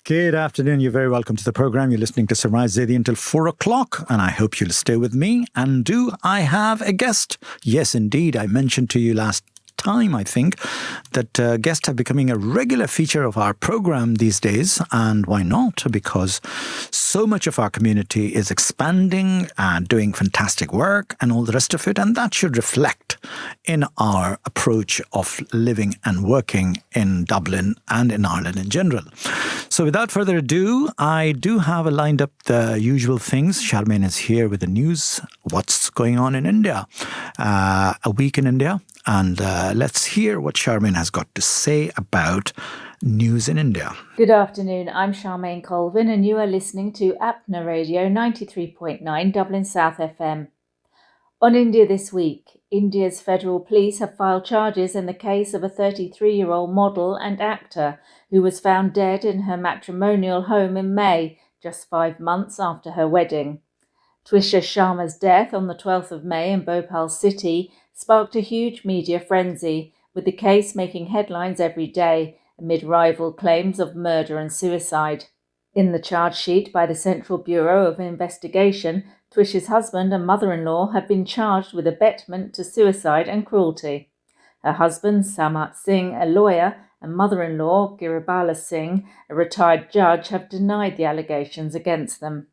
Good afternoon. You're very welcome to the program. You're listening to SIRAJ ZAIDI until 4 o'clock, and I hope you'll stay with me. And do I have a guest? Yes, indeed. I mentioned to you last time, I think, that guests are becoming a regular feature of our program these days. And why not? Because so much of our community is expanding and doing fantastic work and all the rest of it. And that should reflect in our approach of living and working in Dublin and in Ireland in general. So without further ado, I do have lined up the usual things. Charmaine is here with the news. What's going on in India? A week in India. And let's hear what Charmaine has got to say about news in India. Good afternoon, I'm Charmaine Colvin and you are listening to Apna Radio 93.9 Dublin South FM. On India this week, India's federal police have filed charges in the case of a 33-year-old model and actor who was found dead in her matrimonial home in May, just 5 months after her wedding. Twisha Sharma's death on the 12th of May in Bhopal city sparked a huge media frenzy, with the case making headlines every day amid rival claims of murder and suicide. In the charge sheet by the Central Bureau of Investigation, Twisha's husband and mother-in-law have been charged with abetment to suicide and cruelty. Her husband, Samat Singh, a lawyer, and mother-in-law, Giribala Singh, a retired judge, have denied the allegations against them.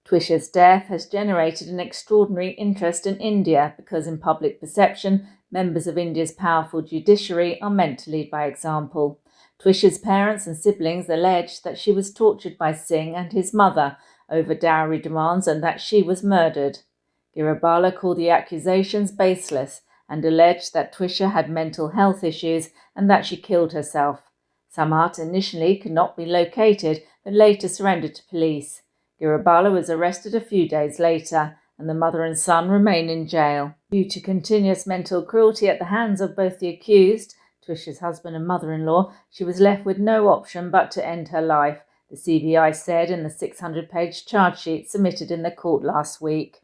Twisha's death has generated an extraordinary interest in India because in public perception, members of India's powerful judiciary are meant to lead by example. Twisha's parents and siblings allege that she was tortured by Singh and his mother over dowry demands and that she was murdered. Giribala called the accusations baseless and alleged that Twisha had mental health issues and that she killed herself. Samat initially could not be located but later surrendered to police. Giribala was arrested a few days later, and the mother and son remain in jail. Due to continuous mental cruelty at the hands of both the accused, Twisha's husband and mother-in-law, she was left with no option but to end her life, the CBI said in the 600-page charge sheet submitted in the court last week.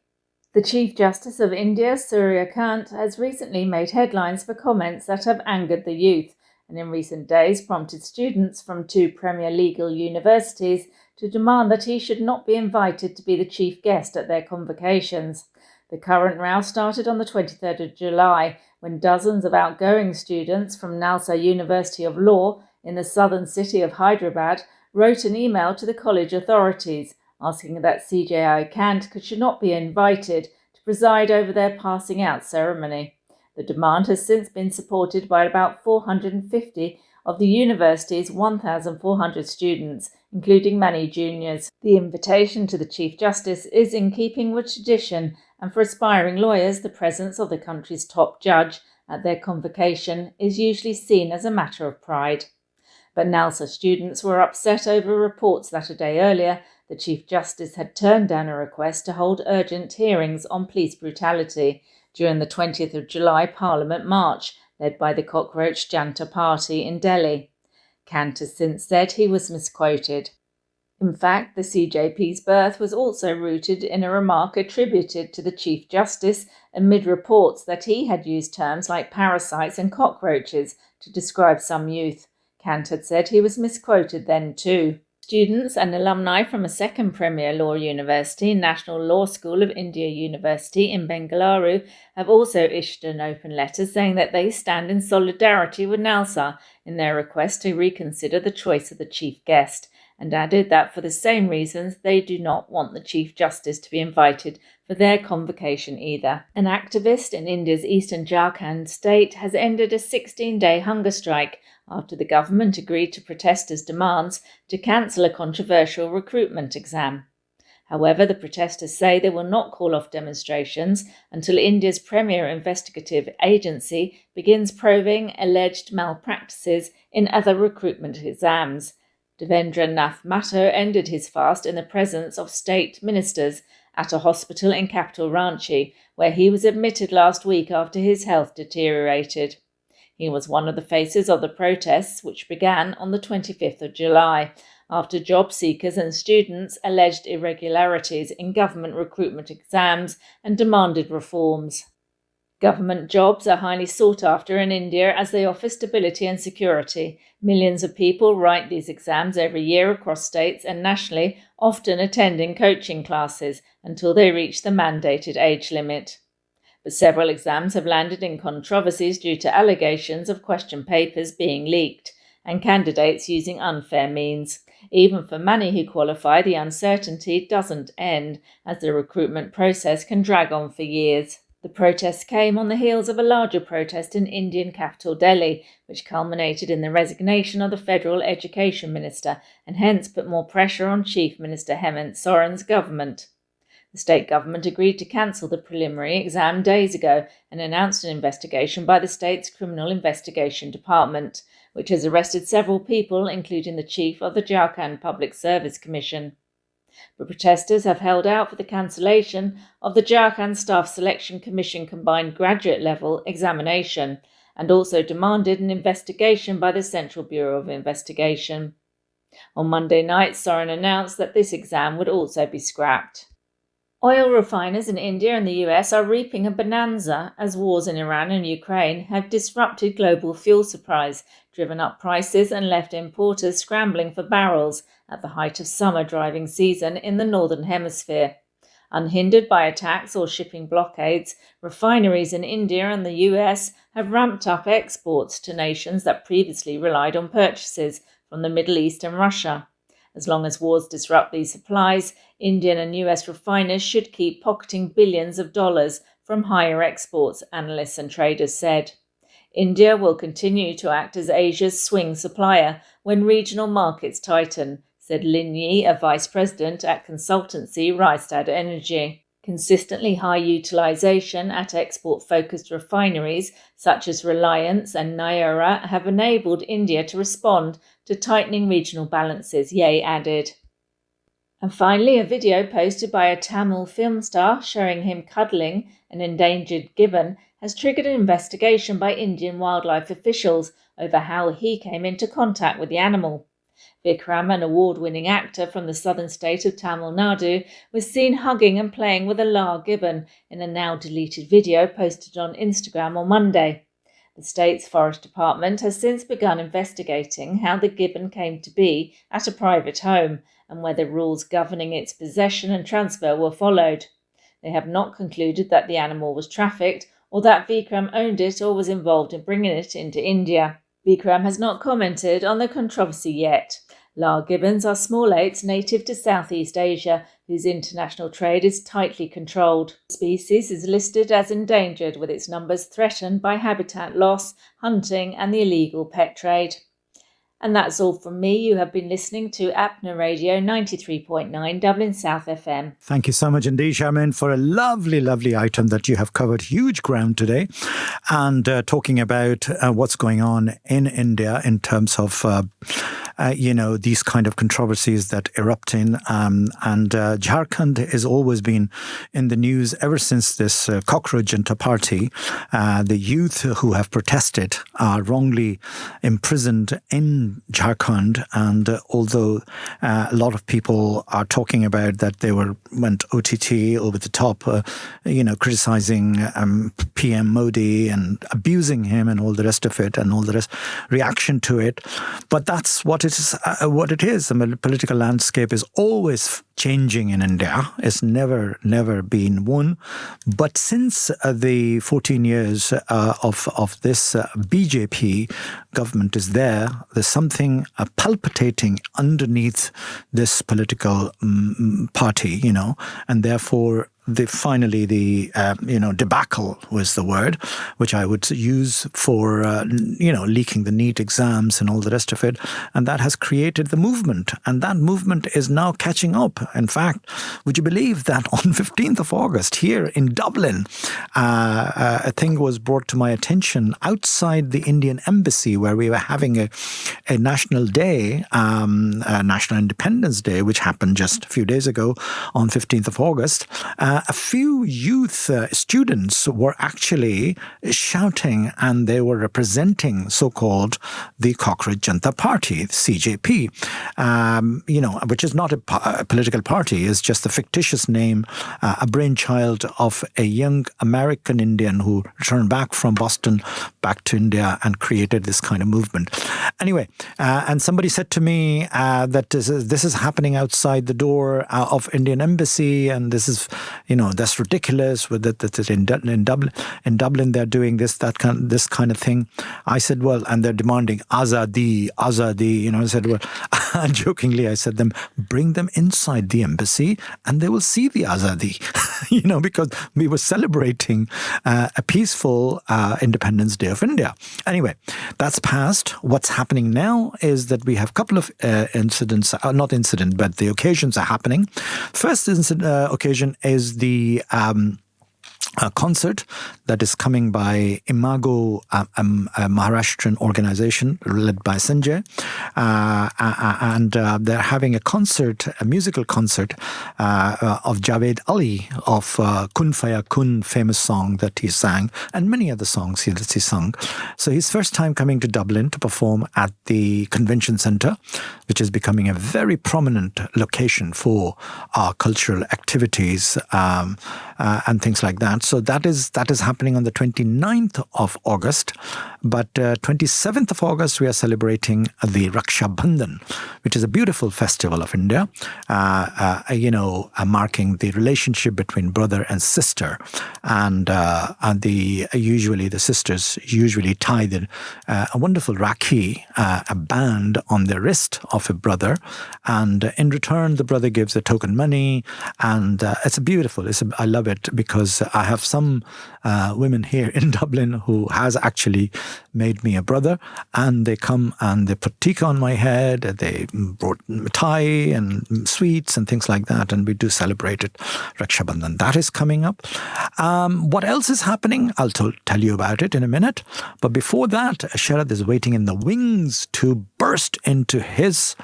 The Chief Justice of India, Surya Kant, has recently made headlines for comments that have angered the youth, and in recent days prompted students from 2 premier legal universities to demand that he should not be invited to be the chief guest at their convocations. The current row started on the 23rd of July, when dozens of outgoing students from Nalsa University of Law in the southern city of Hyderabad wrote an email to the college authorities asking that CJI Kant should not be invited to preside over their passing out ceremony. The demand has since been supported by about 450 of the university's 1,400 students, including many juniors. The invitation to the Chief Justice is in keeping with tradition, and for aspiring lawyers, the presence of the country's top judge at their convocation is usually seen as a matter of pride. But Nalsa students were upset over reports that a day earlier the Chief Justice had turned down a request to hold urgent hearings on police brutality during the 20th of July Parliament March, led by the Cockroach Janta Party in Delhi. Kant has since said he was misquoted. In fact, the CJP's birth was also rooted in a remark attributed to the Chief Justice amid reports that he had used terms like parasites and cockroaches to describe some youth. Kant had said he was misquoted then too. Students and alumni from a second premier law university, National Law School of India University in Bengaluru, have also issued an open letter saying that they stand in solidarity with Nalsa in their request to reconsider the choice of the chief guest, and added that for the same reasons they do not want the Chief Justice to be invited for their convocation either. An activist in India's eastern Jharkhand state has ended a 16-day hunger strike after the government agreed to protesters' demands to cancel a controversial recruitment exam. However, the protesters say they will not call off demonstrations until India's premier investigative agency begins probing alleged malpractices in other recruitment exams. Devendra Nath Mathur ended his fast in the presence of state ministers at a hospital in capital Ranchi, where he was admitted last week after his health deteriorated. He was one of the faces of the protests, which began on the 25th of July, after job seekers and students alleged irregularities in government recruitment exams and demanded reforms. Government jobs are highly sought after in India as they offer stability and security. Millions of people write these exams every year across states and nationally, often attending coaching classes until they reach the mandated age limit. But several exams have landed in controversies due to allegations of question papers being leaked and candidates using unfair means. Even for many who qualify, the uncertainty doesn't end, as the recruitment process can drag on for years. The protests came on the heels of a larger protest in Indian capital Delhi, which culminated in the resignation of the federal education minister and hence put more pressure on Chief Minister Hemant Soren's government. The state government agreed to cancel the preliminary exam days ago and announced an investigation by the state's Criminal Investigation Department, which has arrested several people, including the chief of the Jharkhand Public Service Commission. But protesters have held out for the cancellation of the Jharkhand Staff Selection Commission combined graduate level examination and also demanded an investigation by the Central Bureau of Investigation. On Monday night, Soren announced that this exam would also be scrapped. Oil refiners in India and the US are reaping a bonanza as wars in Iran and Ukraine have disrupted global fuel supplies, driven up prices and left importers scrambling for barrels at the height of summer driving season in the Northern Hemisphere. Unhindered by attacks or shipping blockades, refineries in India and the US have ramped up exports to nations that previously relied on purchases from the Middle East and Russia. As long as wars disrupt these supplies, Indian and US refiners should keep pocketing billions of dollars from higher exports, analysts and traders said. India will continue to act as Asia's swing supplier when regional markets tighten, said Lin Yi, a vice president at consultancy Rystad Energy. Consistently high utilization at export-focused refineries such as Reliance and Nayara have enabled India to respond to tightening regional balances, Ye added. And finally, a video posted by a Tamil film star showing him cuddling an endangered gibbon has triggered an investigation by Indian wildlife officials over how he came into contact with the animal. Vikram, an award-winning actor from the southern state of Tamil Nadu, was seen hugging and playing with a Lar gibbon in a now-deleted video posted on Instagram on Monday. The state's forest department has since begun investigating how the gibbon came to be at a private home and whether rules governing its possession and transfer were followed. They have not concluded that the animal was trafficked or that Vikram owned it or was involved in bringing it into India. Vikram has not commented on the controversy yet. Lar gibbons are small apes native to Southeast Asia, whose international trade is tightly controlled. The species is listed as endangered, with its numbers threatened by habitat loss, hunting and the illegal pet trade. And that's all from me. You have been listening to Apna Radio 93.9 Dublin South FM. Thank you so much indeed, Charmaine, for a lovely, lovely item that you have covered huge ground today and talking about what's going on in India in terms of, these kind of controversies that erupt in. And Jharkhand has always been in the news ever since this cockroach Janta party. The youth who have protested are wrongly imprisoned in Jharkhand, and although a lot of people are talking about that they went OTT over the top, criticizing PM Modi and abusing him and all the rest of it and all the rest reaction to it, but that's what it is. The political landscape is always changing in India. It's never been one. But since the 14 years of this BJP government is there, there's something palpitating underneath this political party, and therefore finally the debacle was the word which I would use for leaking the NEET exams and all the rest of it, and that has created the movement, and that movement is now catching up. In fact, would you believe that on 15th of August here in Dublin, a thing was brought to my attention outside the Indian embassy where we were having a national day, National Independence Day, which happened just a few days ago on 15th of August, a few youth students were actually shouting, and they were representing so-called the Cockroach Janata Party, the CJP, which is not a political party. It's just a fictitious name, a brainchild of a young American Indian who returned back from Boston back to India and created this kind of movement. Anyway, and somebody said to me that this is happening outside the door of Indian Embassy, and this is, that's ridiculous. With that in Dublin they're doing this kind of thing. I said, well, and they're demanding Azadi. I said, well, jokingly, I said them, bring them inside the embassy, and they will see the Azadi. Because we were celebrating a peaceful Independence Day of India. Anyway, that's past. What's happening now is that we have a couple of incidents, but the occasions are happening. First occasion is the concert that is coming by Imago, a Maharashtrian organization led by Sanjay, and they're having a musical concert of Javed Ali, of Kun Faya Kun, famous song that he sang, and many other songs he sung. So his first time coming to Dublin to perform at the convention centre, which is becoming a very prominent location for cultural activities and things like that. So that is happening on the 29th of August. But 27th of August, we are celebrating the Raksha Bandhan, which is a beautiful festival of India, marking the relationship between brother and sister. And usually the sisters usually tie a wonderful rakhi, a band on the wrist of a brother. And in return, the brother gives a token money. And it's beautiful. I love it because I have some women here in Dublin who has actually made me a brother, and they come and they put tikka on my head, they brought mithai and sweets and things like that, and we do celebrate it. Raksha Bandhan, that is coming up. What else is happening? I'll tell you about it in a minute. But before that, Sharad is waiting in the wings to burst into his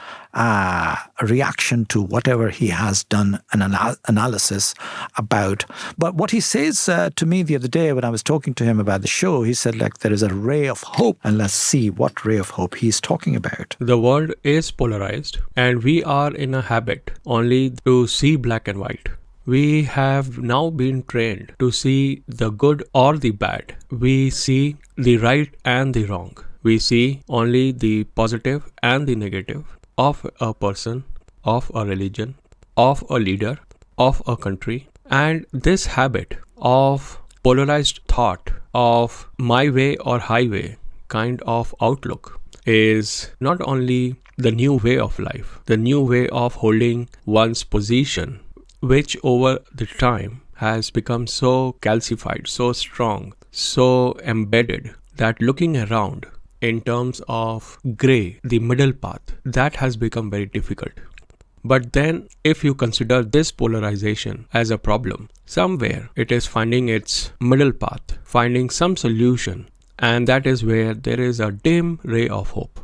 reaction to whatever he has done an analysis about. But what he says to me the other day when I was talking to him about the show, he said, there is a ray of hope. And let's see what ray of hope he's talking about. The world is polarized, and we are in a habit only to see black and white. We have now been trained to see the good or the bad. We see the right and the wrong. We see only the positive and the negative of a person, of a religion, of a leader, of a country. And this habit of polarized thought, of my way or highway kind of outlook, is not only the new way of life, the new way of holding one's position, which over the time has become so calcified, so strong, so embedded, that looking around in terms of grey, the middle path, that has become very difficult. But then if you consider this polarization as a problem, somewhere it is finding its middle path, finding some solution, and that is where there is a dim ray of hope.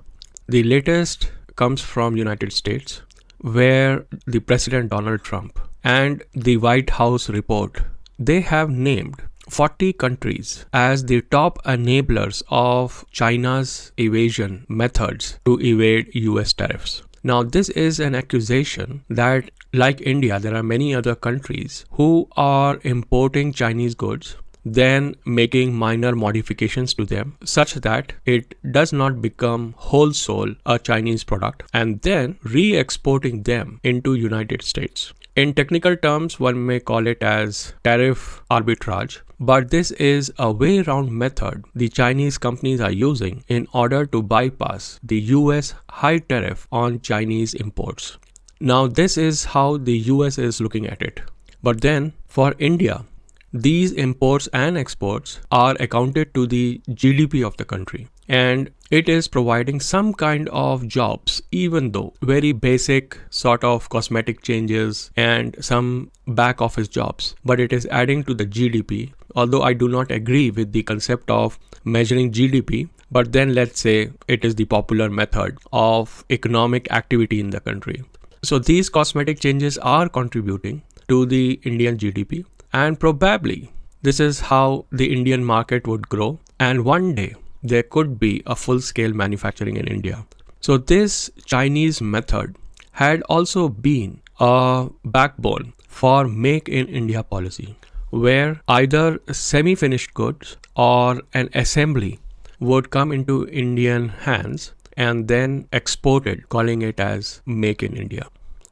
The latest comes from United States, where the President Donald Trump and the White House report, they have named 40 countries as the top enablers of China's evasion methods to evade US tariffs. Now, this is an accusation that, like India, there are many other countries who are importing Chinese goods, then making minor modifications to them such that it does not become wholesale a Chinese product, and then re-exporting them into United States. In technical terms, one may call it as tariff arbitrage, but this is a way-round method the Chinese companies are using in order to bypass the US high tariff on Chinese imports. Now, this is how the US is looking at it. But then, for India, these imports and exports are accounted to the GDP of the country, and it is providing some kind of jobs, even though very basic sort of cosmetic changes and some back office jobs, but it is adding to the GDP. Although I do not agree with the concept of measuring GDP but then let's say it is the popular method of economic activity in the country. So these cosmetic changes are contributing to the Indian GDP, and probably this is how the Indian market would grow, and one day there could be a full-scale manufacturing in India. So this Chinese method had also been a backbone for Make in India policy, where either semi-finished goods or an assembly would come into Indian hands and then exported, calling it as Make in India.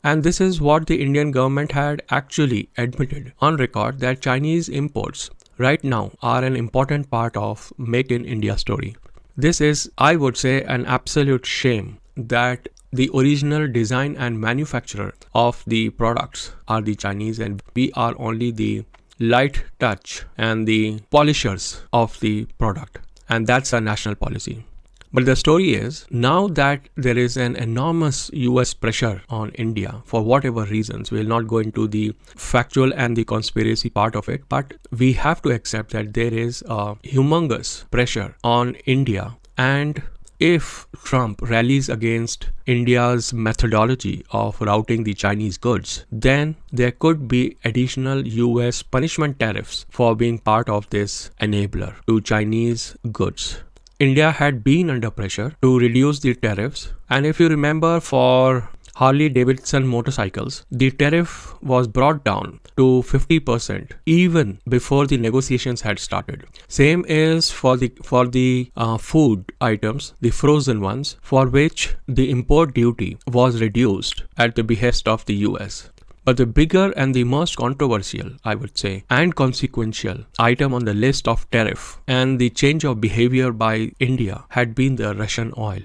And this is what the Indian government had actually admitted on record, that Chinese imports right now are an important part of Make in India story. This is, I would say, an absolute shame that the original design and manufacturer of the products are the Chinese, and we are only the light touch and the polishers of the product. And that's a national policy. But the story is, now that there is an enormous US pressure on India for whatever reasons, we'll not go into the factual and the conspiracy part of it, but we have to accept that there is a humongous pressure on India. And if Trump rallies against India's methodology of routing the Chinese goods, then there could be additional US punishment tariffs for being part of this enabler to Chinese goods. India had been under pressure to reduce the tariffs, and if you remember, for Harley-Davidson motorcycles, the tariff was brought down to 50% even before the negotiations had started. Same is for the food items, the frozen ones, for which the import duty was reduced at the behest of the US. But the bigger and the most controversial, I would say, and consequential item on the list of tariff and the change of behavior by India had been the Russian oil.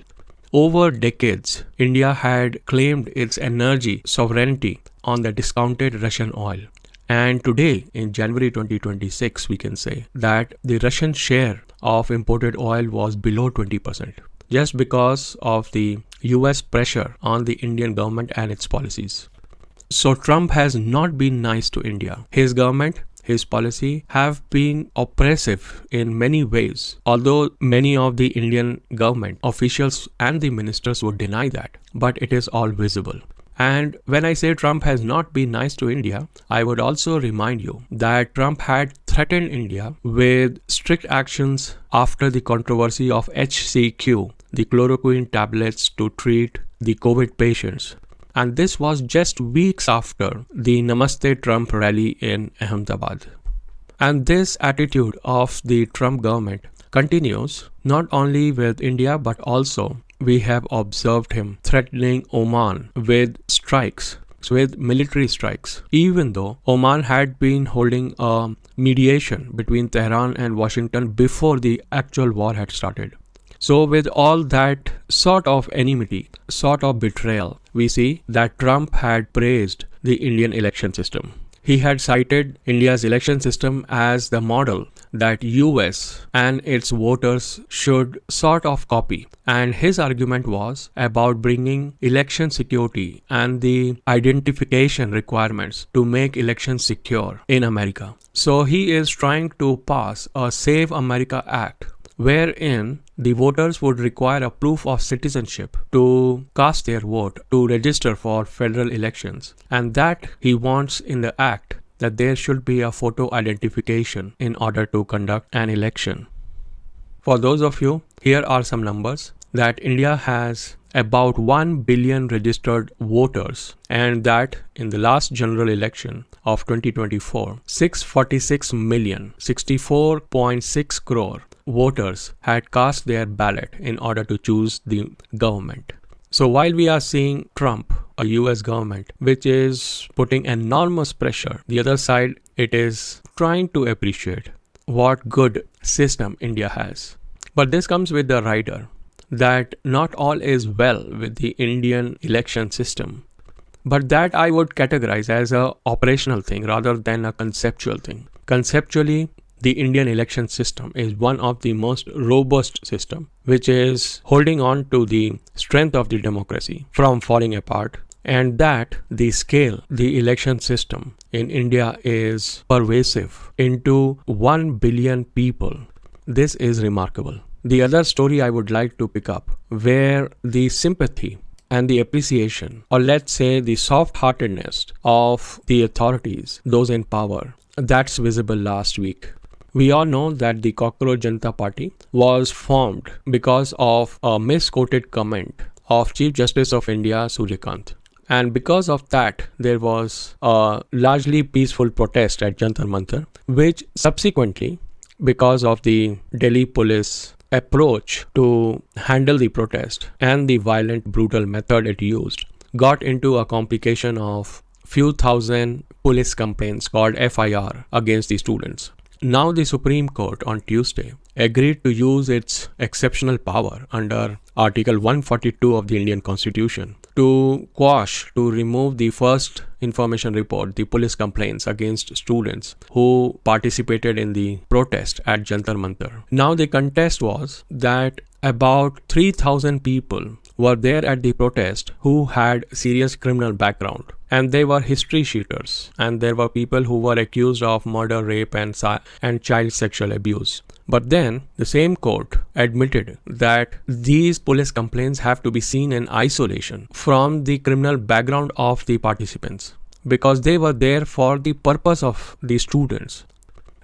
Over decades, India had claimed its energy sovereignty on the discounted Russian oil. And today, in January 2026, we can say that the Russian share of imported oil was below 20%, just because of the US pressure on the Indian government and its policies. So Trump has not been nice to India. His government, his policy have been oppressive in many ways, although many of the Indian government officials and the ministers would deny that, but it is all visible. And when I say Trump has not been nice to India, I would also remind you that Trump had threatened India with strict actions after the controversy of HCQ, the chloroquine tablets to treat the COVID patients. And this was just weeks after the Namaste Trump rally in Ahmedabad. And this attitude of the Trump government continues not only with India, but also we have observed him threatening Oman with strikes, with military strikes, even though Oman had been holding a mediation between Tehran and Washington before the actual war had started. So with all that sort of enmity, sort of betrayal, we see that Trump had praised the Indian election system. He had cited India's election system as the model that US and its voters should sort of copy. And his argument was about bringing election security and the identification requirements to make elections secure in America. So he is trying to pass a Save America Act, wherein the voters would require a proof of citizenship to cast their vote, to register for federal elections. And that he wants in the act, that there should be a photo identification in order to conduct an election. For those of you, here are some numbers, that India has about 1 billion registered voters, and that in the last general election of 2024, 646 million, 64.6 crore voters had cast their ballot in order to choose the government. So while we are seeing Trump, a US government, which is putting enormous pressure, the other side, it is trying to appreciate what good system India has. But this comes with the rider, that not all is well with the Indian election system. But that I would categorize as a operational thing rather than a conceptual thing. Conceptually, the Indian election system is one of the most robust system, which is holding on to the strength of the democracy from falling apart, and that the scale, the election system in India is pervasive into 1 billion people. This is remarkable. The other story I would like to pick up, where the sympathy and the appreciation, or let's say the soft-heartedness of the authorities, those in power, that's visible last week. We all know that the Cockroach Janata Party was formed because of a misquoted comment of Chief Justice of India, Suryakant. And because of that, there was a largely peaceful protest at Jantar Mantar, which subsequently, because of the Delhi police approach to handle the protest and the violent, brutal method it used, got into a complication of few thousand police complaints called FIR against the students. Now the Supreme Court on Tuesday agreed to use its exceptional power under Article 142 of the Indian Constitution to remove the first information report, the police complaints against students who participated in the protest at Jantar Mantar. Now the contest was that about 3,000 people were there at the protest who had serious criminal background, and they were history sheeters, and there were people who were accused of murder, rape and child sexual abuse. But then the same court admitted that these police complaints have to be seen in isolation from the criminal background of the participants, because they were there for the purpose of the students.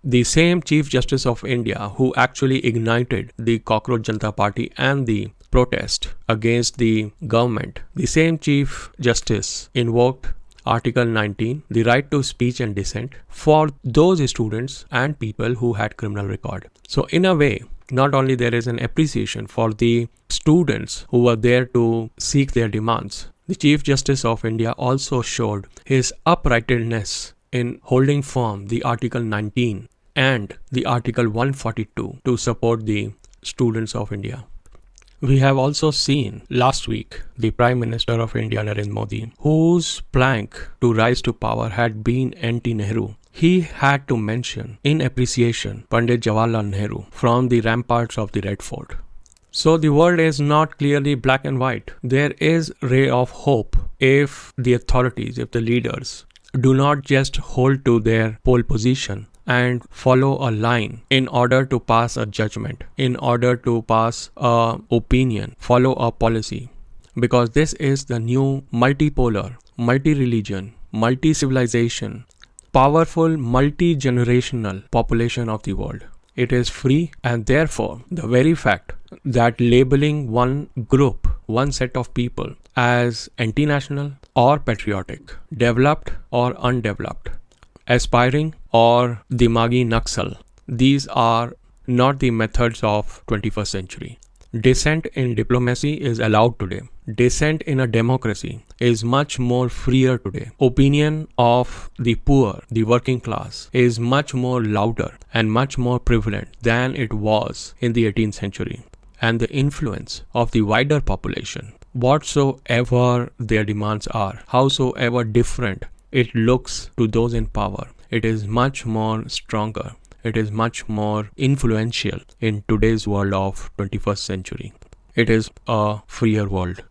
The same Chief Justice of India who actually ignited the Cockroach Janata Party and the protest against the government, the same Chief Justice invoked Article 19, the right to speech and dissent, for those students and people who had criminal record. So in a way, not only there is an appreciation for the students who were there to seek their demands, the Chief Justice of India also showed his uprightness in holding firm the Article 19 and the Article 142 to support the students of India. We have also seen last week the Prime Minister of India, Narendra Modi, whose plank to rise to power had been anti-Nehru. He had to mention in appreciation Pandit Jawaharlal Nehru from the ramparts of the Red Fort. So the world is not clearly black and white. There is a ray of hope if the authorities, if the leaders do not just hold to their pole position and follow a line in order to pass a judgment, in order to pass an opinion, follow a policy. Because this is the new multipolar, multi-religion, multi-civilization, powerful, multi-generational population of the world. It is free, and therefore the very fact that labeling one group, one set of people as anti-national or patriotic, developed or undeveloped, aspiring or dimagi Naxal, these are not the methods of 21st century. Dissent in diplomacy is allowed today. Dissent in a democracy is much more freer today. Opinion of the poor, the working class, is much more louder and much more prevalent than it was in the 18th century. And the influence of the wider population, whatsoever their demands are, howsoever different it looks to those in power, it is much more stronger. It is much more influential in today's world of 21st century. It is a freer world.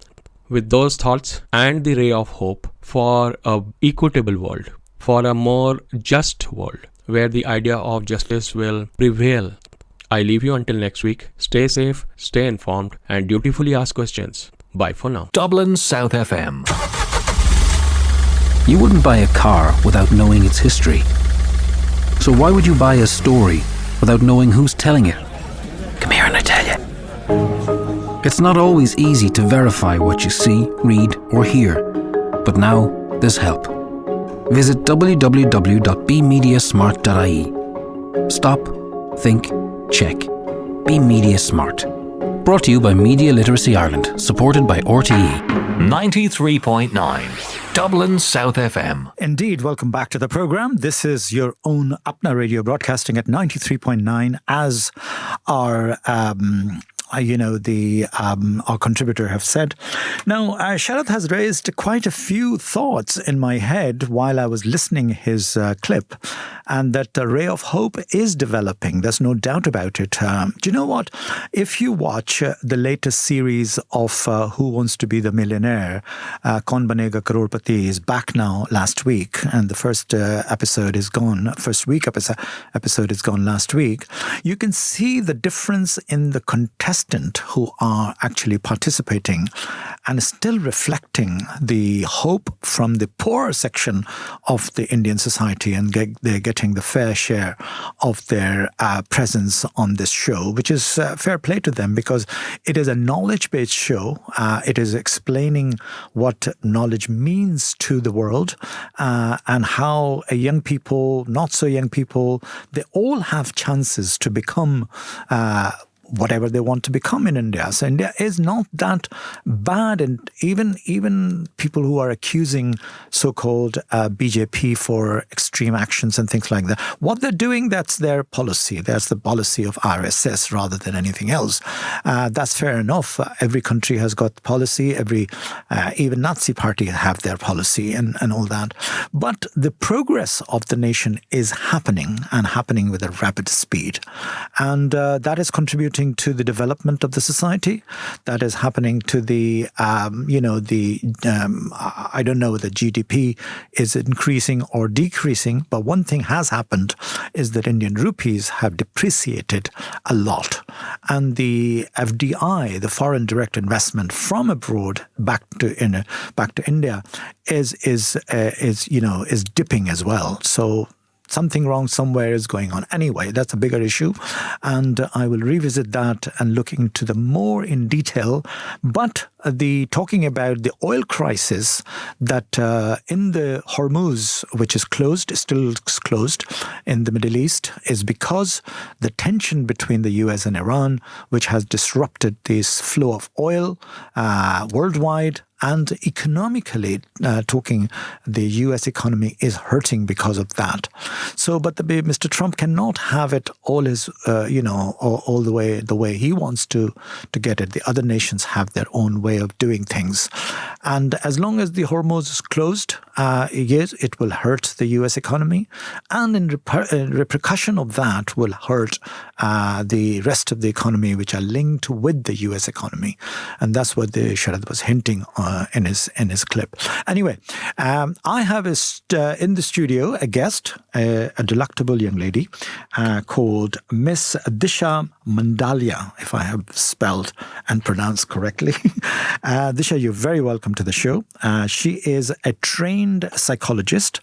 With those thoughts and the ray of hope for an equitable world, for a more just world, where the idea of justice will prevail, I leave you until next week. Stay safe, stay informed, and dutifully ask questions. Bye for now. Dublin South FM. You wouldn't buy a car without knowing its history. So why would you buy a story without knowing who's telling it? Come here and I tell you. It's not always easy to verify what you see, read or hear. But now there's help. Visit www.bemediasmart.ie. Stop, think, check. Be Media Smart. Brought to you by Media Literacy Ireland, supported by RTE. 93.9 Dublin South FM. Indeed, welcome back to the program. This is your own Apna radio broadcasting at 93.9 as our our contributor have said. Now, Sharad has raised quite a few thoughts in my head while I was listening his clip, and that a ray of hope is developing. There's no doubt about it. Do you know what? If you watch the latest series of Who Wants to Be the Millionaire, Kaun Banega Crorepati is back now last week, and the first episode is gone. First week episode is gone last week. You can see the difference in the contestant who are actually participating and still reflecting the hope from the poorer section of the Indian society, and they're getting the fair share of their presence on this show, which is fair play to them, because it is a knowledge-based show. It is explaining what knowledge means to the world, and how young people, not so young people, they all have chances to become whatever they want to become in India. So India is not that bad, and even people who are accusing so-called BJP for extreme actions and things like that, what they're doing, that's their policy. That's the policy of RSS rather than anything else. That's fair enough. Every country has got policy. Even Nazi party have their policy and all that. But the progress of the nation is happening, and happening with a rapid speed. And that is contributing to the development of the society. That is happening to the, I don't know whether GDP is increasing or decreasing, but one thing has happened is that Indian rupees have depreciated a lot. And the FDI, the foreign direct investment from abroad back to India is dipping as well. So something wrong somewhere is going on. Anyway, that's a bigger issue, and I will revisit that and look into the more in detail. But talking about the oil crisis that in the Hormuz, which is closed, still closed in the Middle East, is because the tension between the US and Iran, which has disrupted this flow of oil worldwide. And economically talking, the U.S. economy is hurting because of that. So, but Mr. Trump cannot have it all all the way he wants to get it. The other nations have their own way of doing things. And as long as the Hormuz is closed, yes, it will hurt the U.S. economy. And in repercussion of that will hurt the rest of the economy, which are linked with the U.S. economy. And that's what the Sharad was hinting in his clip. Anyway, I have in the studio a guest, a delectable young lady called Miss Disha Mandalia, if I have spelled and pronounced correctly. Disha, you're very welcome to the show. She is a trained psychologist,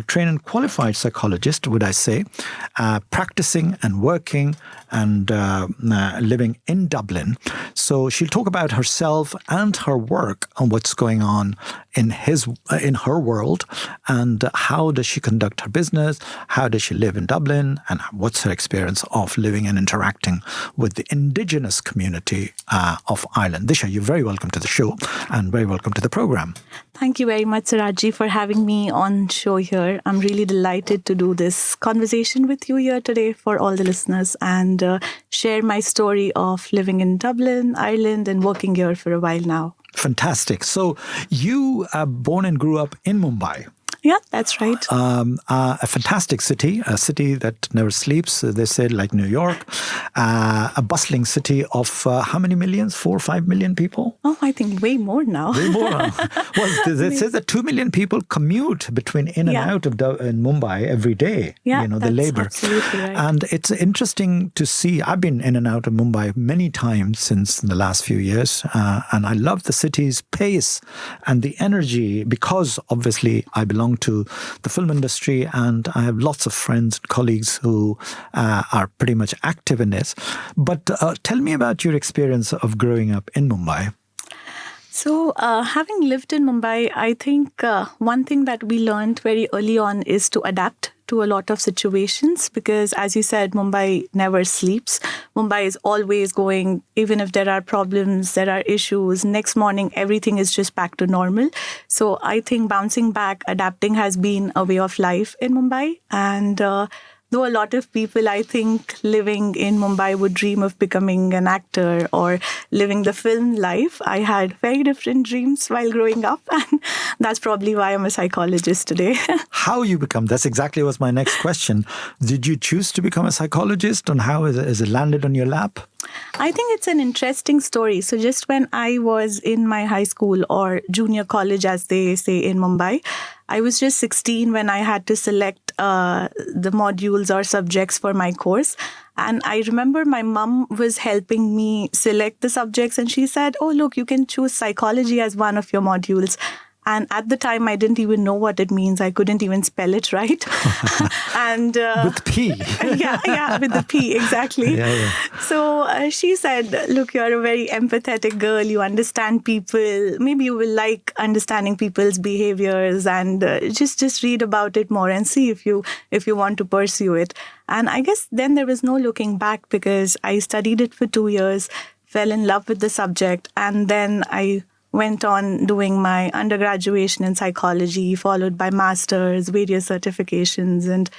trained and qualified psychologist, would I say, practicing and working and living in Dublin. So she'll talk about herself and her work and what's going on in her world, and how does she conduct her business, how does she live in Dublin, and what's her experience of living and interacting with the indigenous community of Ireland. Disha, you're very welcome to the show and very welcome to the program. Thank you very much, SIRAJ, for having me on show here. I'm really delighted to do this conversation with you here today for all the listeners, and share my story of living in Dublin, Ireland, and working here for a while now. Fantastic. So you are born and grew up in Mumbai. Yeah, that's right. A fantastic city, a city that never sleeps, they said, like New York. A bustling city of how many millions? 4 or 5 million people? Oh, I think way more now. Way more. Well, it says that 2 million people commute between in and out of in Mumbai every day. Yeah, the labor. Absolutely right. And it's interesting to see. I've been in and out of Mumbai many times since the last few years. And I love the city's pace and the energy, because obviously I belong to the film industry, and I have lots of friends and colleagues who are pretty much active in this. But tell me about your experience of growing up in Mumbai. So having lived in Mumbai, I think one thing that we learned very early on is to adapt to a lot of situations, because as you said, Mumbai never sleeps. Mumbai is always going, even if there are problems, there are issues, next morning, everything is just back to normal. So I think bouncing back, adapting has been a way of life in Mumbai. And though a lot of people, I think, living in Mumbai would dream of becoming an actor or living the film life, I had very different dreams while growing up. And that's probably why I'm a psychologist today. How you become, that's exactly was my next question. Did you choose to become a psychologist, and how is it landed on your lap? I think it's an interesting story. So just when I was in my high school or junior college, as they say in Mumbai, I was just 16 when I had to select the modules or subjects for my course. And I remember my mom was helping me select the subjects, and she said, "Oh, look, you can choose psychology as one of your modules." And at the time, I didn't even know what it means. I couldn't even spell it right. And with P. yeah, with the P, exactly. Yeah. So she said, "Look, you're a very empathetic girl. You understand people. Maybe you will like understanding people's behaviors, and just read about it more and see if you want to pursue it." And I guess then there was no looking back, because I studied it for 2 years, fell in love with the subject, and then I went on doing my undergraduation in psychology, followed by masters, various certifications, and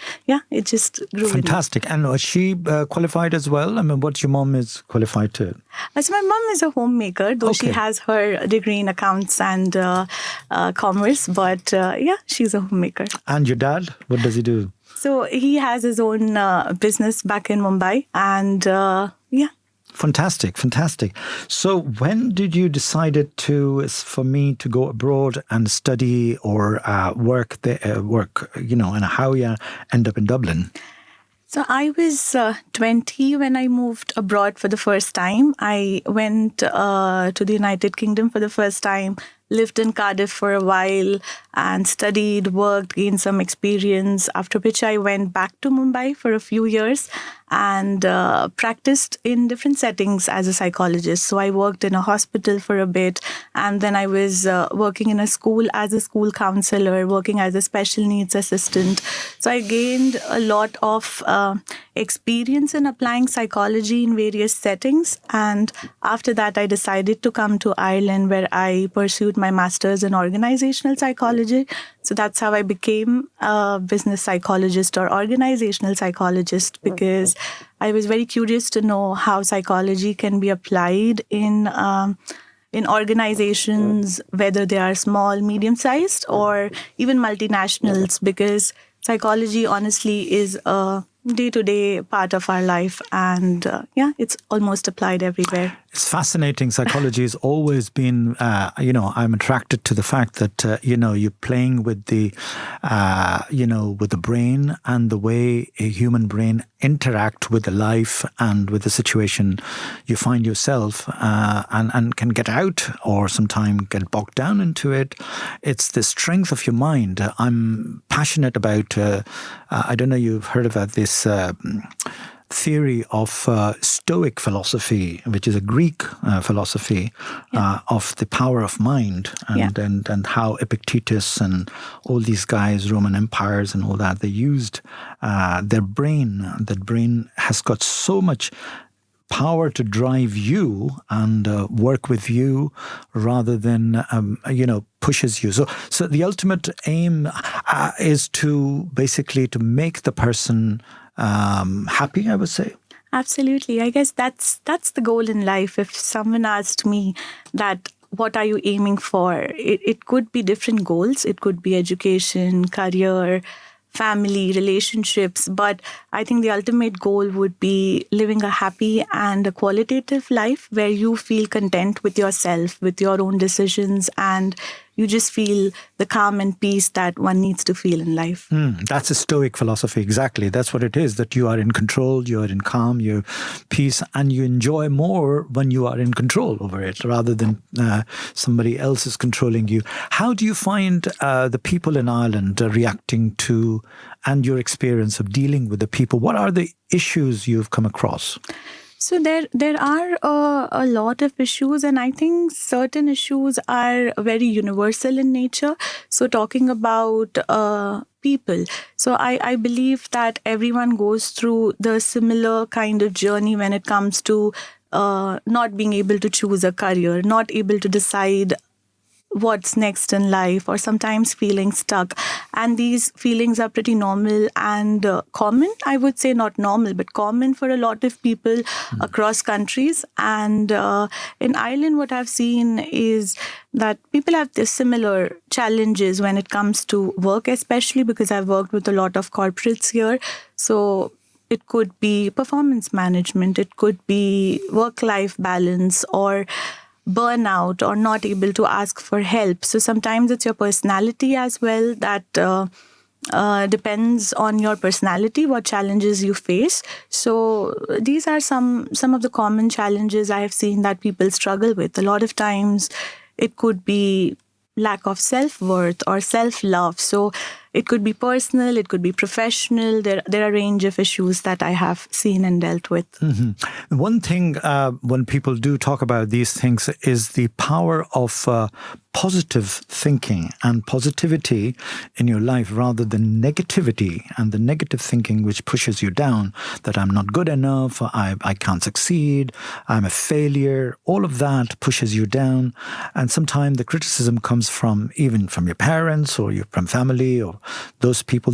it just grew. Fantastic. And was she qualified as well? I mean, what your mom is qualified to? So my mom is a homemaker, though she has her degree in accounts and commerce, but she's a homemaker. And your dad, what does he do? So he has his own business back in Mumbai, and Fantastic. So when did you decide for me to go abroad and study or work, and how you end up in Dublin? So I was 20 when I moved abroad for the first time. I went to the United Kingdom for the first time, lived in Cardiff for a while and studied, worked, gained some experience, after which I went back to Mumbai for a few years and practiced in different settings as a psychologist. So I worked in a hospital for a bit, and then I was working in a school as a school counselor, working as a special needs assistant. So I gained a lot of experience in applying psychology in various settings. And after that, I decided to come to Ireland, where I pursued my master's in organizational psychology. So that's how I became a business psychologist or organizational psychologist, because I was very curious to know how psychology can be applied in organizations, whether they are small, medium-sized, or even multinationals, because psychology honestly is a day-to-day part of our life, and it's almost applied everywhere. It's fascinating. Psychology has always been, I'm attracted to the fact that, you're playing with the, with the brain and the way a human brain interact with the life and with the situation you find yourself and can get out or sometimes get bogged down into it. It's the strength of your mind. I'm passionate about, I don't know, you've heard about this theory of Stoic philosophy, which is a Greek philosophy of the power of mind, and how Epictetus and all these guys, Roman empires and all that, they used their brain. That brain has got so much power to drive you and work with you rather than, pushes you. So the ultimate aim is to basically to make the person happy, I would say. Absolutely. I guess that's the goal in life. If someone asked me that, what are you aiming for? It could be different goals. It could be education, career, family, relationships. But I think the ultimate goal would be living a happy and a qualitative life where you feel content with yourself, with your own decisions, and you just feel the calm and peace that one needs to feel in life. That's a Stoic philosophy. Exactly. That's what it is, that you are in control, you are in calm, you're peace, and you enjoy more when you are in control over it rather than somebody else is controlling you. How do you find the people in Ireland reacting to, and your experience of dealing with the people? What are the issues you've come across? So there are a lot of issues, and I think certain issues are very universal in nature. So talking about people, so I believe that everyone goes through the similar kind of journey when it comes to not being able to choose a career, not able to decide what's next in life, or sometimes feeling stuck. And these feelings are pretty normal and common. I would say not normal, but common for a lot of people across countries. And in Ireland, what I've seen is that people have this similar challenges when it comes to work, especially because I've worked with a lot of corporates here. So it could be performance management, it could be work-life balance, or burnout, or not able to ask for help. So sometimes it's your personality as well that depends on your personality, what challenges you face. So these are some of the common challenges I have seen that people struggle with. A lot of times it could be lack of self-worth or self-love. So it could be personal, it could be professional. There are a range of issues that I have seen and dealt with. Mm-hmm. One thing when people do talk about these things is the power of positive thinking and positivity in your life rather than negativity, and the negative thinking which pushes you down, that I'm not good enough, I can't succeed, I'm a failure. All of that pushes you down. And sometimes the criticism comes from even from your parents or from family or those people.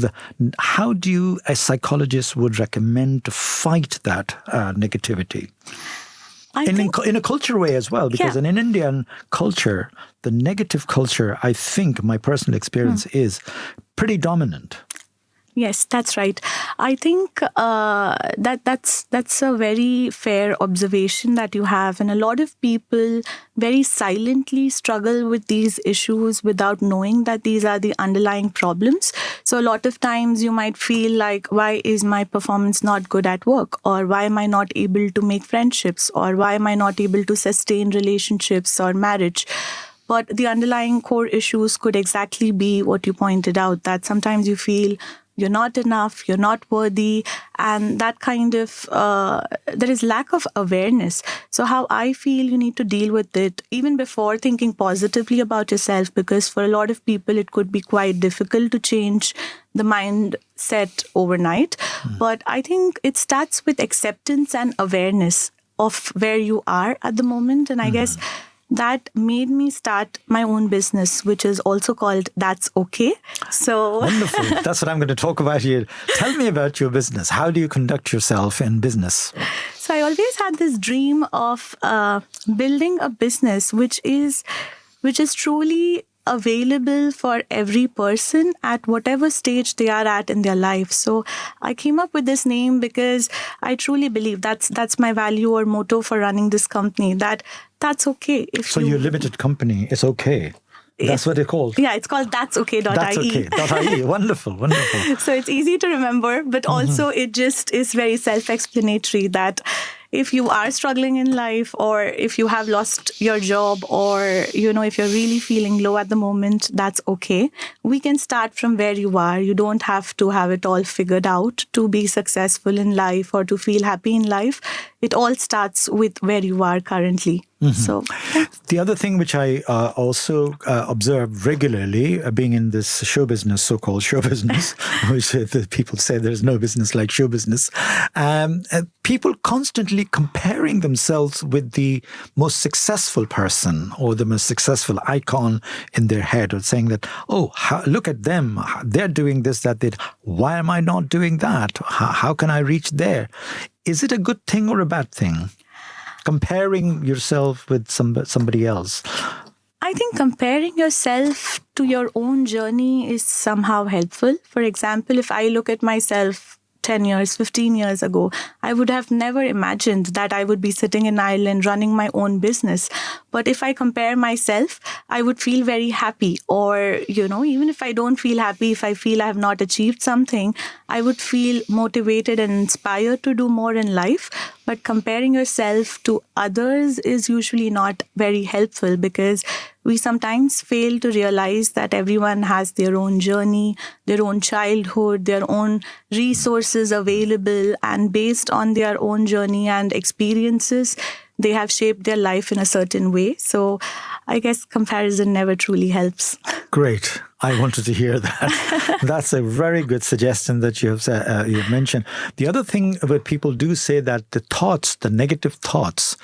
How do you, a psychologist, would recommend to fight that negativity? In a cultural way as well, because in Indian culture, the negative culture, I think my personal experience is pretty dominant. Yes, that's right. I think that's a very fair observation that you have. And a lot of people very silently struggle with these issues without knowing that these are the underlying problems. So a lot of times you might feel like, why is my performance not good at work? Or why am I not able to make friendships? Or why am I not able to sustain relationships or marriage? But the underlying core issues could exactly be what you pointed out, that sometimes you feel you're not enough, you're not worthy, and that kind of, there is lack of awareness. So how I feel you need to deal with it even before thinking positively about yourself, because for a lot of people it could be quite difficult to change the mindset overnight. But I think it starts with acceptance and awareness of where you are at the moment. And I guess that made me start my own business, which is also called That's Okay. So wonderful. That's what I'm going to talk about here. Tell me about your business. How do you conduct yourself in business? So I always had this dream of building a business which is truly available for every person at whatever stage they are at in their life. So I came up with this name because I truly believe that's my value or motto for running this company, that's okay. So your limited company is okay. That's what it's called. Yeah, it's called That's Okay.ie. That's Okay.ie. Wonderful, wonderful. So it's easzy to remember, but also it just is very self-explanatory that if you are struggling in life, or if you have lost your job, or, if you're really feeling low at the moment, that's okay. We can start from where you are. You don't have to have it all figured out to be successful in life or to feel happy in life. It all starts with where you are currently. So, the other thing which I also observe regularly, being in this show business, so-called show business, which people say there's no business like show business, people constantly comparing themselves with the most successful person or the most successful icon in their head, or saying that, look at them, they're doing this, that, why am I not doing that? How can I reach there? Is it a good thing or a bad thing? Comparing yourself with somebody else? I think comparing yourself to your own journey is somehow helpful. For example, if I look at myself 10 years, 15 years ago, I would have never imagined that I would be sitting in Ireland running my own business. But if I compare myself, I would feel very happy. Or, even if I don't feel happy, if I feel I have not achieved something, I would feel motivated and inspired to do more in life. But comparing yourself to others is usually not very helpful, because we sometimes fail to realize that everyone has their own journey, their own childhood, their own resources available, and based on their own journey and experiences, they have shaped their life in a certain way. So I guess comparison never truly helps. Great. I wanted to hear that. That's a very good suggestion that you have you've mentioned. The other thing that people do say that the thoughts, the negative thoughts,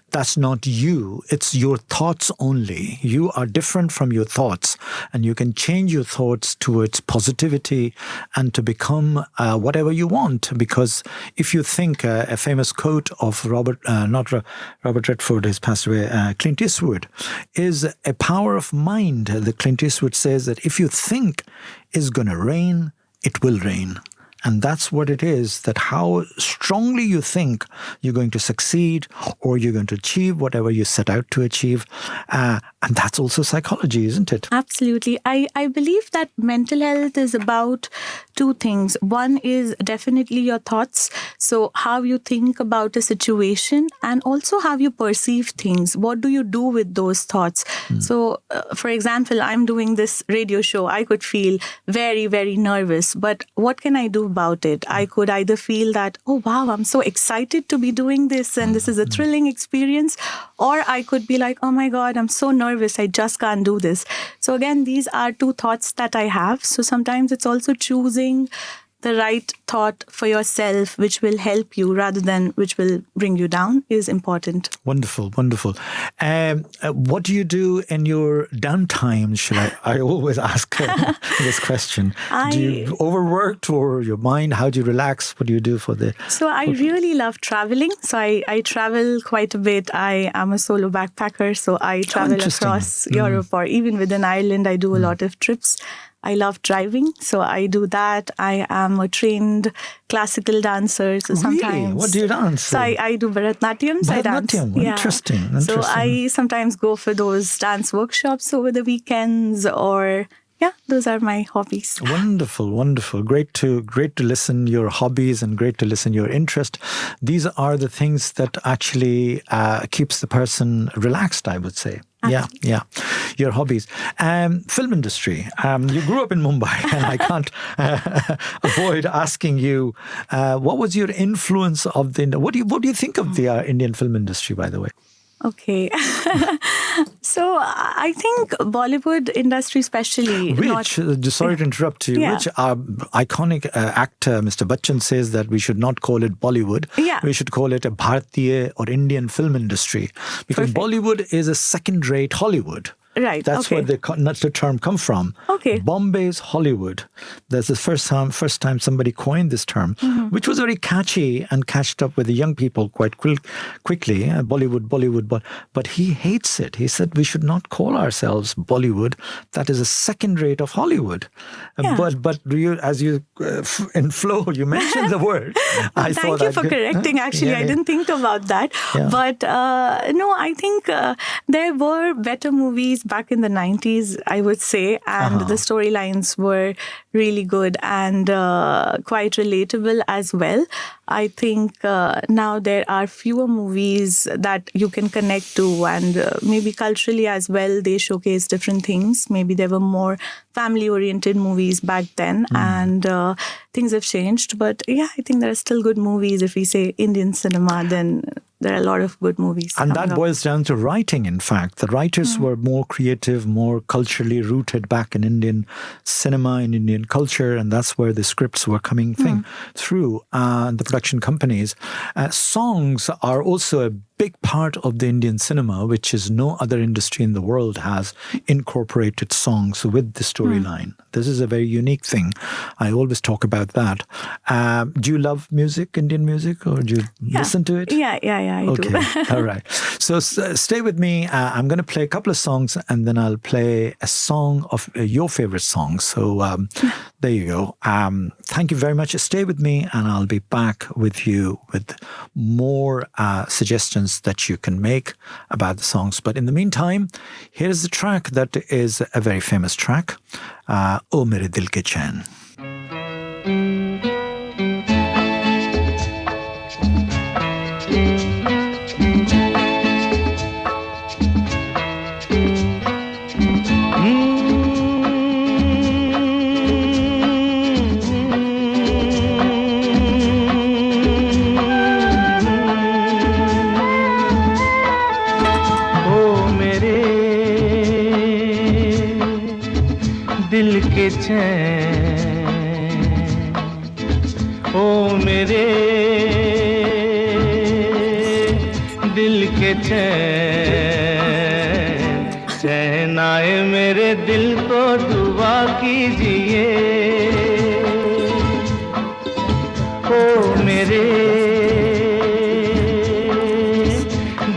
that's not you. It's your thoughts only. You are different from your thoughts, and you can change your thoughts towards positivity and to become whatever you want. Because if you think a famous quote of Robert Redford, has passed away, Clint Eastwood, is a power of mind. The Clint Eastwood says that if you think it's going to rain, it will rain. And that's what it is, that how strongly you think you're going to succeed or you're going to achieve whatever you set out to achieve. And that's also psychology, isn't it? Absolutely. I believe that mental health is about two things. One is definitely your thoughts. So how you think about a situation, and also how you perceive things. What do you do with those thoughts? So, for example, I'm doing this radio show. I could feel very, very nervous. But what can I do about it? I could either feel that, oh, wow, I'm so excited to be doing this and this is a thrilling experience. Or I could be like, oh my God, I'm so nervous. I just can't do this. So again, these are two thoughts that I have. So sometimes it's also choosing the right thought for yourself, which will help you rather than which will bring you down, is important. Wonderful, wonderful. What do you do in your downtime? I always ask this question. Do you overwork or your mind? How do you relax? What do you do for the... So I really love traveling. So I travel quite a bit. I am a solo backpacker. So I travel across Europe or even within Ireland. I do a lot of trips. I love driving, so I do that. I am a trained classical dancer. So sometimes, really? What do you dance? So I do Bharatnatyam. So I dance. Interesting. So I sometimes go for those dance workshops over the weekends, or those are my hobbies. Wonderful, wonderful. Great to listen your hobbies and great to listen your interest. These are the things that actually keeps the person relaxed, I would say. Absolutely. Yeah. Your hobbies. Film industry. You grew up in Mumbai, and I can't avoid asking you, what was your influence of what do you think of the Indian film industry, by the way? Okay. So I think Bollywood industry especially... sorry to interrupt you, which iconic actor, Mr. Bachchan, says that we should not call it Bollywood. Yeah. We should call it a Bharatiya or Indian film industry. Because Bollywood is a second-rate Hollywood. Right. That's where the term comes from. Okay. Bombay's Hollywood. That's the first time somebody coined this term, which was very catchy and catched up with the young people quite quickly. Bollywood. But he hates it. He said we should not call ourselves Bollywood. That is a second rate of Hollywood. Yeah. But as you in flow, you mentioned the word. Thank you for correcting. Actually, I didn't think about that. Yeah. But no, I think there were better movies back in the 90s, I would say, and the storylines were really good and quite relatable as well. I think now there are fewer movies that you can connect to, and maybe culturally as well, they showcase different things. Maybe there were more family-oriented movies back then, and things have changed. But I think there are still good movies. If we say Indian cinema, then there are a lot of good movies. And that boils down to writing, in fact. The writers were more creative, more culturally rooted back in Indian cinema, in Indian culture, and that's where the scripts were coming through the production companies. Songs are also a big part of the Indian cinema, which is no other industry in the world has incorporated songs with the storyline. This is a very unique thing. I always talk about that. Do you love music, Indian music, or do you listen to it? Yeah, I do. All right. So stay with me. I'm going to play a couple of songs, and then I'll play a song of your favorite songs. So there you go. Thank you very much. Stay with me, and I'll be back with you with more suggestions that you can make about the songs. But in the meantime, here's the track that is a very famous track, O Mere Dil Ke Chain. दिल के चैन, ओ मेरे दिल के चैन, चैन आए मेरे दिल को दुआ कीजिए, ओ मेरे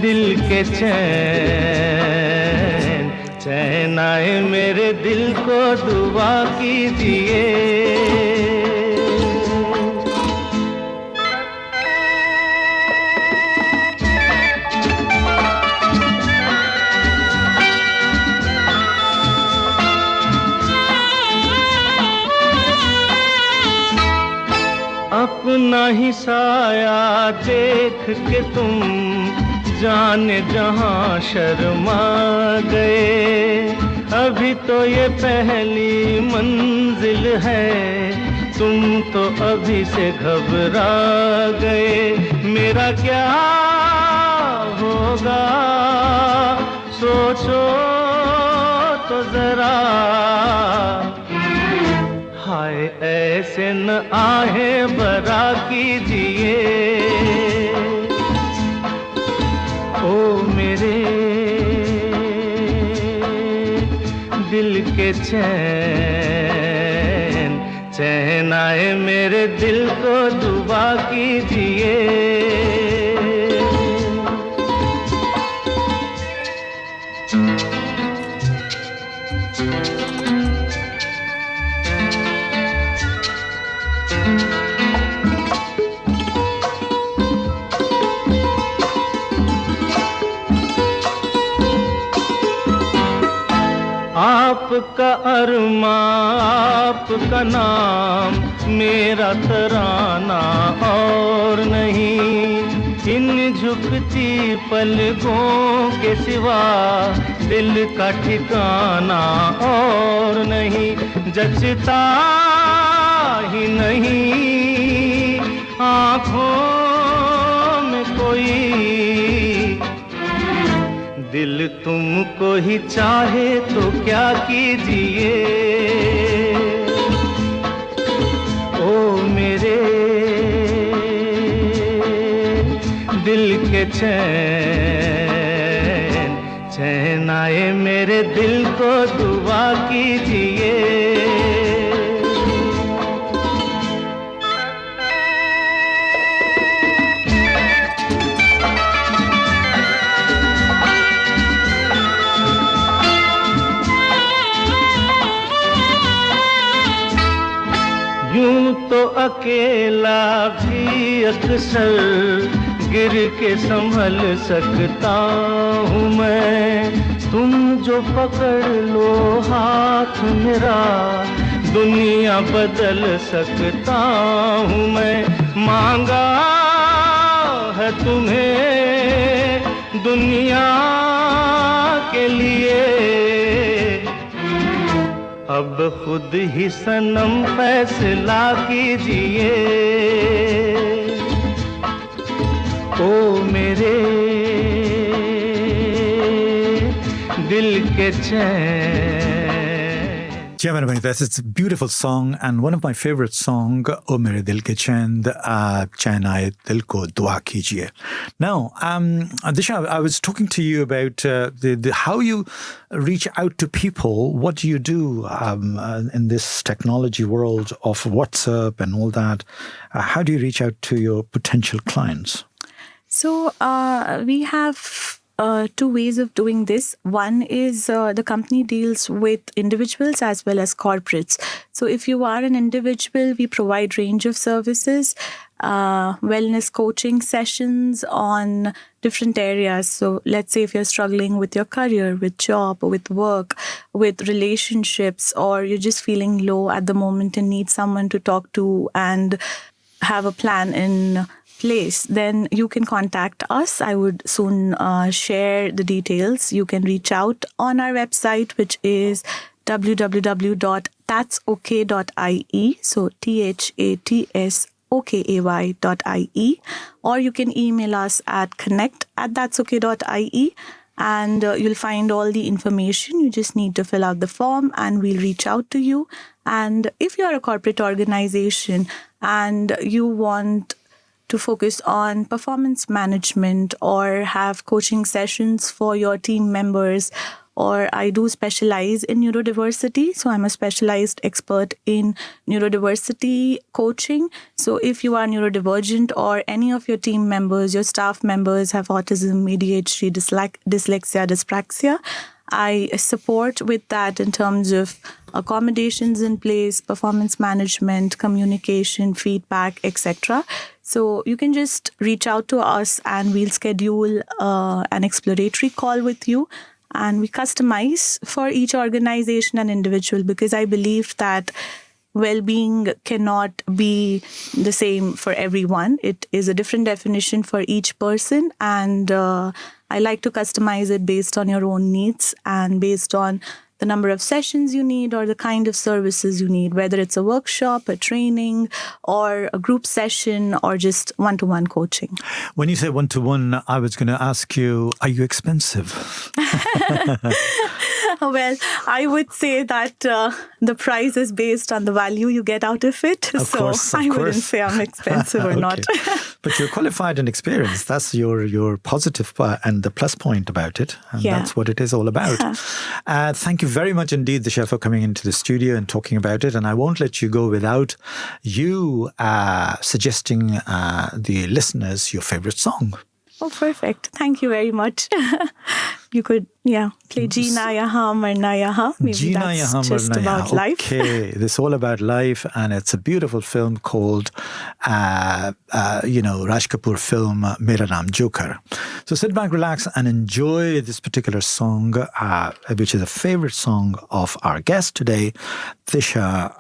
दिल के चैन, चैन आए मेरे दिल को दुआ कीजिए। अपना ही साया देख के तुम जाने जहां शर्मा गए, अभी तो ये पहली मंजिल है, तुम तो अभी से घबरा गए। मेरा क्या होगा सोचो तो जरा, हाय ऐसे न आहे बरा कीजिए, ओ मेरे दिल के चैन, चैन आए मेरे दिल को दुआ कीजिए। आपका अरमा आपका नाम मेरा तराना और नहीं, इन झुकती पलकों के सिवा दिल का ठिकाना और नहीं, जचता ही नहीं आँखों में कोई, दिल तुमको ही चाहे तो क्या कीजिए, ओ मेरे दिल के चैन, चैन आए मेरे दिल को दुआ कीजिए। यूं तो अकेला भी अक्सर गिर के संभल सकता हूँ मैं, तुम जो पकड़ लो हाथ मेरा दुनिया बदल सकता हूँ मैं। मांगा है तुम्हें दुनिया के लिए, अब खुद ही सनम फैसला कीजिए, ओ मेरे दिल के चैन। Yeah, that's it's a beautiful song and one of my favorite song, O Mere Dil Ke Chain, Chain Aaye Dil Ko Dua Kijiye. Now, Disha, I was talking to you about how you reach out to people. What do you do in this technology world of WhatsApp and all that? How do you reach out to your potential clients? So we have two ways of doing this. One is the company deals with individuals as well as corporates. So if you are an individual, we provide range of services, wellness coaching sessions on different areas. So let's say if you're struggling with your career, with job, with work, with relationships, or you're just feeling low at the moment and need someone to talk to and have a plan in place, then you can contact us. I would soon share the details. You can reach out on our website, which is www.thatsokay.ie. So thatsokay.ie. Or you can email us at connect@thatsokay.ie. and you'll find all the information. You just need to fill out the form and we'll reach out to you. And if you're a corporate organization and you want to focus on performance management or have coaching sessions for your team members, or I do specialize in neurodiversity. So I'm a specialized expert in neurodiversity coaching. So if you are neurodivergent or any of your team members, your staff members have autism, ADHD, dyslexia, dyspraxia, I support with that in terms of accommodations in place, performance management, communication, feedback, etc. So you can just reach out to us and we'll schedule an exploratory call with you. And we customize for each organization and individual, because I believe that well-being cannot be the same for everyone. It is a different definition for each person. And I like to customize it based on your own needs and based on the number of sessions you need or the kind of services you need, whether it's a workshop, a training, or a group session, or just one-to-one coaching. When you say one-to-one, I was going to ask you, are you expensive? Well, I would say that the price is based on the value you get out of it. Of course. I wouldn't say I'm expensive or not. But you're qualified and experienced. That's your positive and the plus point about it. And that's what it is all about. Thank you very much indeed, Disha, for coming into the studio and talking about it. And I won't let you go without you suggesting the listeners your favorite song. Oh, perfect. Thank you very much. You could, play Jeena Yahan Marna Yahan. Maybe Jeena that's Yahan just Marna about Yahan. life. Okay, it's all about life, and it's a beautiful film called, Raj Kapoor film Mera Naam Joker. So sit back, relax, and enjoy this particular song, which is a favorite song of our guest today, Disha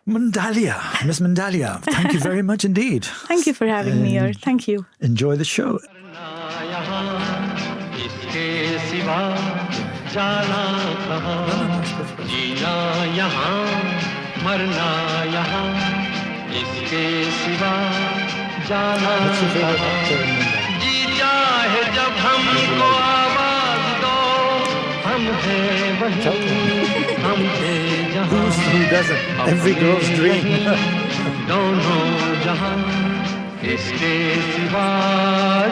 Mandalia. Miss Mandalia, thank you very much indeed. Thank you for having me here. Thank you. Enjoy the show. जाना कहाँ जीना यहाँ मरना यहाँ इसके सिवा जाना कहाँ जी चाहे जब हमको आवाज दो हम हैं वहीं हम थे जहाँ Every girl's dream. दोनों जहाँ इसके सिवा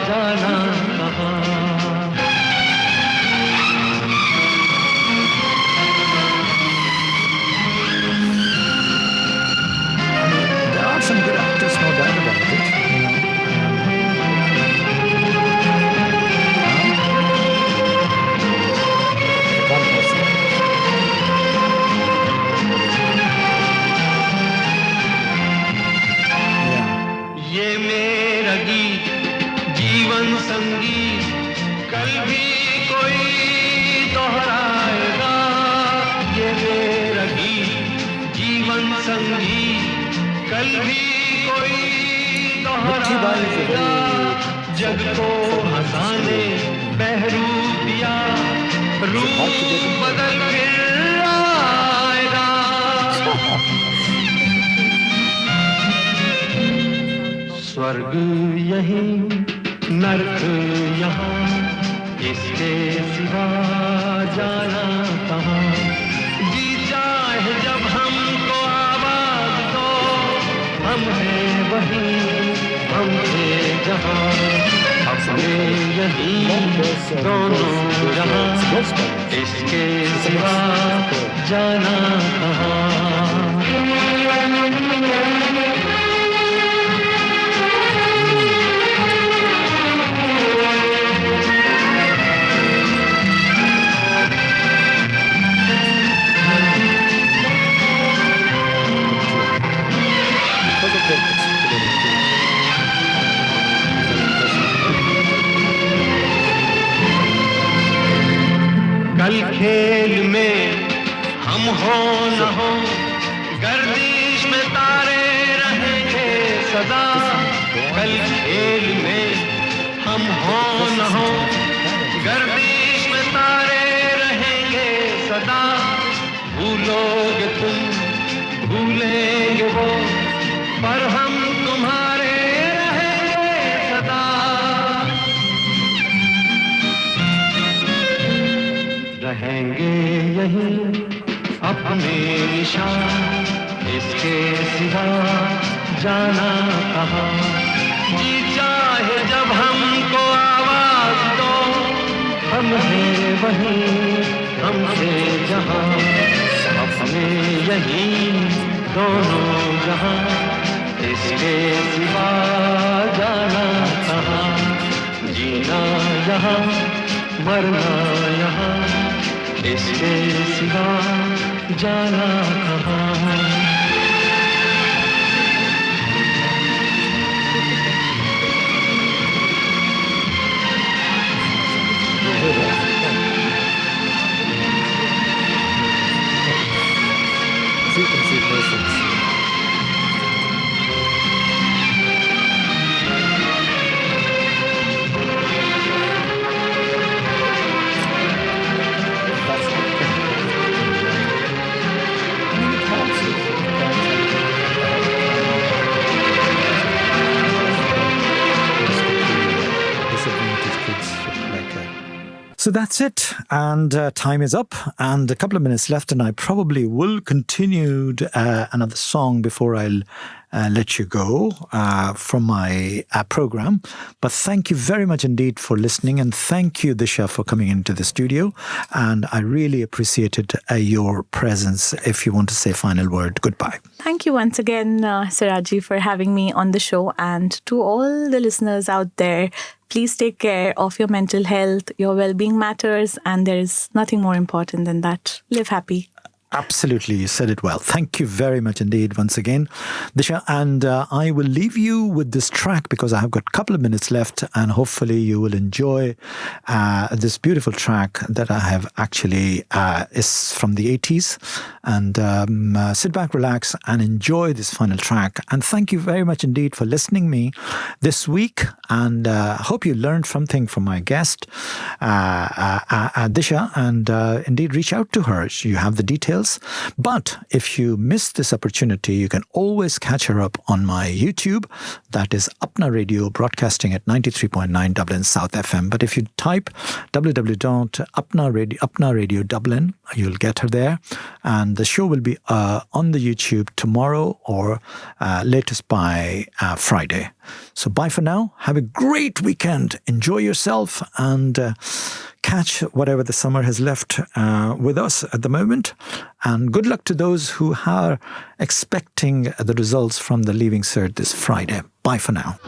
जाना कहाँ Some good actors, no doubt about it. ये मेरा गीत जीवन संगीत कल भी कोई दोहराएगा ये मेरा गीत जीवन संगीत कल भी कोई दोहराएगा जग को हंसाने बहरूप दिया रूप बदल फिर आएगा स्वर्ग यहीं नर्क यहाँ इसके सिवा जाना कहाँ जी चाहे जब हमको आवाज दो हम हैं वहीं हम थे जहाँ अपने यहीं दोनों जहाँ इसके सिवा जाना कहाँ कल खेल में हम हो न हो गर्दिश में तारे रहेंगे सदा कल खेल में हम हो न हो गर्दिश में तारे रहेंगे सदा भूलोगे तुम भूलेंगे वो पर हम तुम्हारे रहेंगे सदा रहेंगे यहीं अपने निशान इसके सिवा जाना कहाँ जी चाहे जब हमको आवाज दो हम हैं वहीं हमसे जहाँ अपने यहीं दोनों जहाँ इसके सिवा जाना कहाँ जीना यहाँ मरना यहाँ इसके सिवा जाना कहाँ So that's it, and time is up, and a couple of minutes left, and I probably will continue another song before I'll let you go from my program. But thank you very much indeed for listening, and thank you, Disha, for coming into the studio, and I really appreciated your presence. If you want to say final word, goodbye. Thank you once again, Siraji, for having me on the show, and to all the listeners out there, please take care of your mental health. Your well-being matters, and there is nothing more important than that. Live happy. Absolutely, you said it well. Thank you very much indeed once again, Disha. And I will leave you with this track because I have got a couple of minutes left, and hopefully you will enjoy this beautiful track that I have actually is from the 80s. And sit back, relax, and enjoy this final track. And thank you very much indeed for listening me this week. And hope you learned something from my guest, Disha. And indeed, reach out to her. You have the details. But if you missed this opportunity, you can always catch her up on my YouTube. That is Apna Radio, broadcasting at 93.9 Dublin South FM. But if you type www.apna radio Dublin, you'll get her there. And the show will be on the YouTube tomorrow or latest by Friday. So bye for now. Have a great weekend. Enjoy yourself and catch whatever the summer has left with us at the moment. And good luck to those who are expecting the results from the Leaving Cert this Friday. Bye for now.